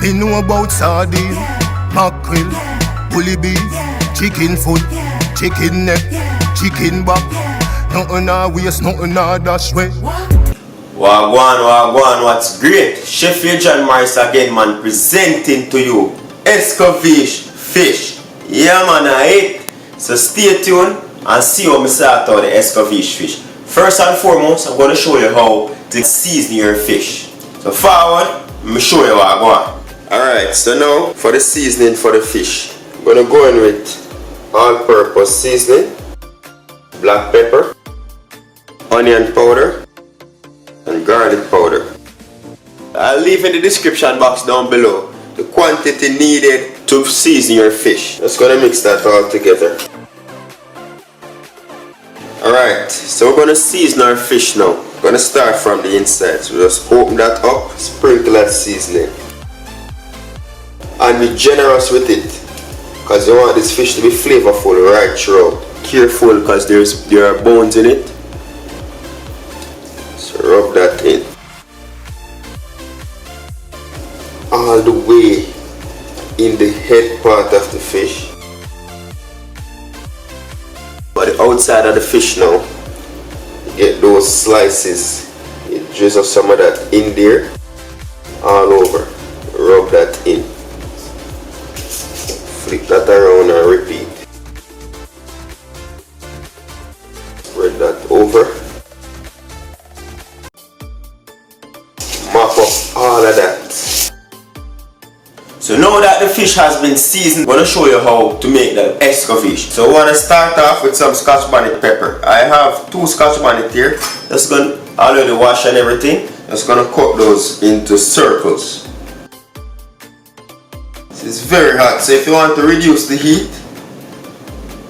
Me know about sardine, mackerel, bully beef, chicken foot, chicken neck, chicken back. Nothing a waste, nothing a dash way. Wagwan, what's great? Chef John Morris again, man, presenting to you Escovitch fish. Yeah, man, I ate. So stay tuned and see how I start out the Escovitch fish. First and foremost, I'm going to show you how to season your fish. So forward, let me show you what I want. Alright, so now for the seasoning for the fish, I'm going to go in with all-purpose seasoning, black pepper, onion powder, and garlic powder. I'll leave in the description box down below the quantity needed to season your fish. Just going to mix that all together. Alright, so we're going to season our fish now. We're going to start from the inside. So just open that up, sprinkle that seasoning. And be generous with it, because you want this fish to be flavorful right throughout. Careful, because there are bones in it. So rub that in. All the way in the head part of the fish. But the outside of the fish now, you get those slices. You drizzle some of that in there. All over. Rub that in. Flip that around and repeat. Spread that over. Mop up all of that. So now that the fish has been seasoned, I'm going to show you how to make the Escovitch. So we want to start off with some Scotch bonnet pepper. I have 2 Scotch bonnet here. Just going to already wash and everything. Just going to cut those into circles. It's very hot, so if you want to reduce the heat,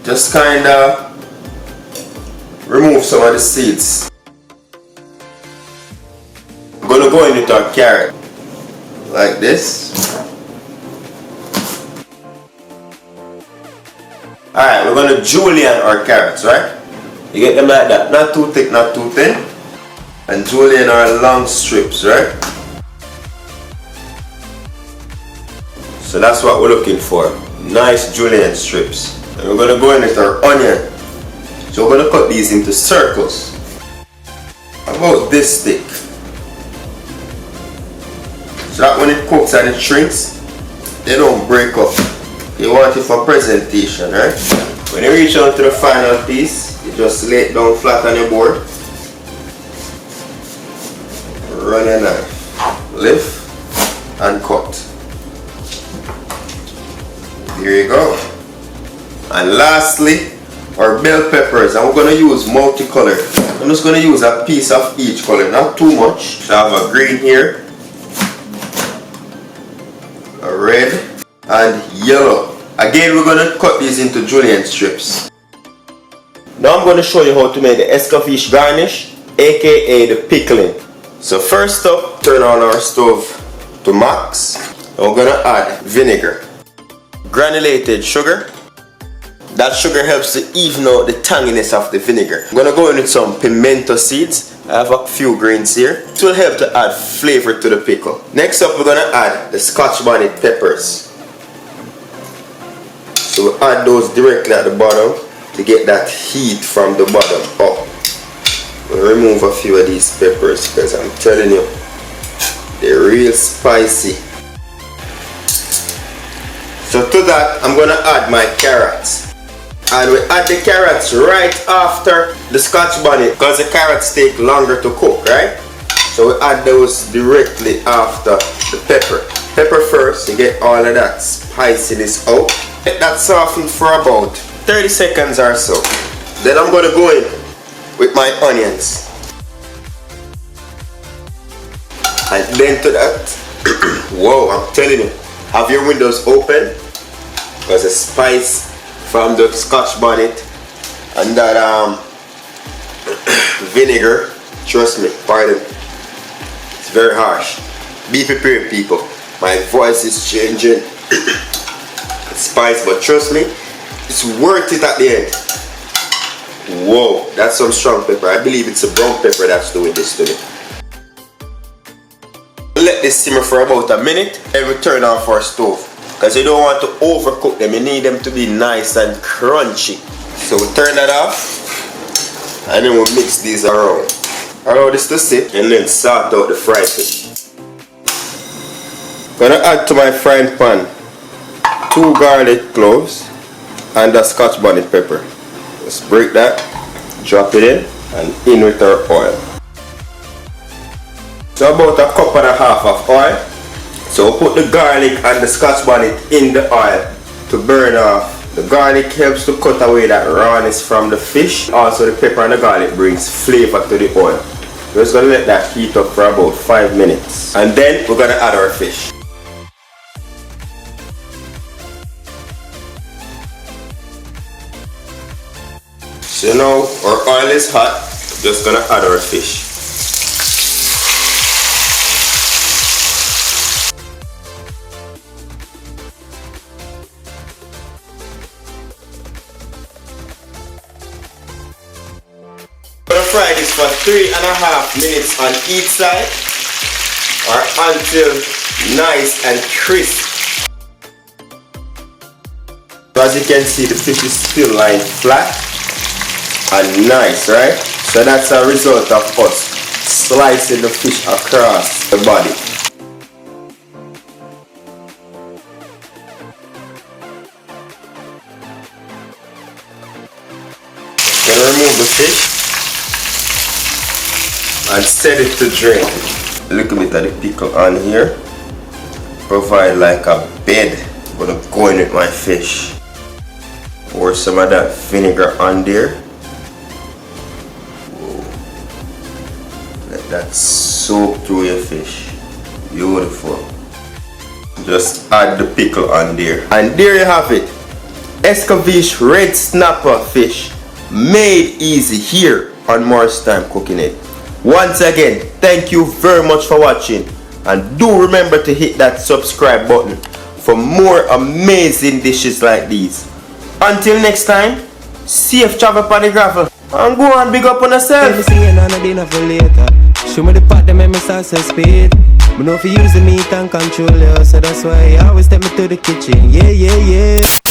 just kind of remove some of the seeds. I'm going to go in with our carrot like this. Alright, we're going to julienne our carrots, right? You get them like that, not too thick, not too thin. And julienne our long strips, right? So that's what we're looking for. Nice julienne strips. And we're going to go in with our onion. So we're going to cut these into circles. About this thick. So that when it cooks and it shrinks, they don't break up. You want it for presentation, right? When you reach out to the final piece, you just lay it down flat on your board. Run your knife. Lift and cut. Here you go. And lastly, our bell peppers, and we're going to use multicolor. I'm just going to use a piece of each color, not too much. So I have a green here, a red, and yellow. Again, we're going to cut these into julienne strips. Now I'm going to show you how to make the Escovitch garnish, aka the pickling. So first up, turn on our stove to max. And we're going to add vinegar. Granulated sugar. That sugar helps to even out the tanginess of the vinegar. I'm gonna go in with some pimento seeds. I have a few grains here. It will help to add flavor to the pickle. Next up, we're gonna add the Scotch bonnet peppers. So we'll add those directly at the bottom to get that heat from the bottom up. We'll remove a few of these peppers because I'm telling you, they're real spicy. So to that, I'm going to add my carrots. And we add the carrots right after the Scotch bonnet because the carrots take longer to cook, right? So we add those directly after the pepper. Pepper first, you get all of that spiciness out. Let that soften for about 30 seconds or so. Then I'm going to go in with my onions. And then to that, whoa, I'm telling you, have your windows open because the spice from the Scotch bonnet and that vinegar, trust me, pardon, it's very harsh. Be prepared, people. My voice is changing. It's spice, but trust me, it's worth it at the end. Whoa, that's some strong pepper. I believe it's a brown pepper that's doing this to me. let this simmer for about a minute, then we turn off our stove. Because you don't want to overcook them, you need them to be nice and crunchy. So we turn that off, and then we mix these around. Allow this to sit, and then sort out the fried fish. Gonna add to my frying pan 2 garlic cloves and a Scotch bonnet pepper. Let's break that, drop it in, and in with our oil. So about 1.5 cups of oil. So we'll put the garlic and the Scotch bonnet in the oil to burn off. The garlic helps to cut away that rawness from the fish. Also the pepper and the garlic brings flavor to the oil. We're just going to let that heat up for about 5 minutes. And then we're going to add our fish. So now our oil is hot. We're just going to add our fish. I'm going to fry this for 3.5 minutes on each side, or until nice and crisp. So as you can see, the fish is still lying flat and nice, right? So that's a result of us slicing the fish across the body. Gonna remove the fish and set it to drain. A little bit of the pickle on here. Provide like a bed. I'm gonna go in with my fish. Pour some of that vinegar on there. Whoa. Let that soak through your fish. Beautiful. Just add the pickle on there. And there you have it. Escovitch red snapper fish. Made easy here on Morris Time Cooking It. Once again, thank you very much for watching, and do remember to hit that subscribe button for more amazing dishes like these. Until next time, safe travel on the gravel, and go and big up on yourself. Show me the part that make me start so speed. But know if you use the meat and control you, so that's why you always take me to the kitchen. Yeah, yeah, yeah.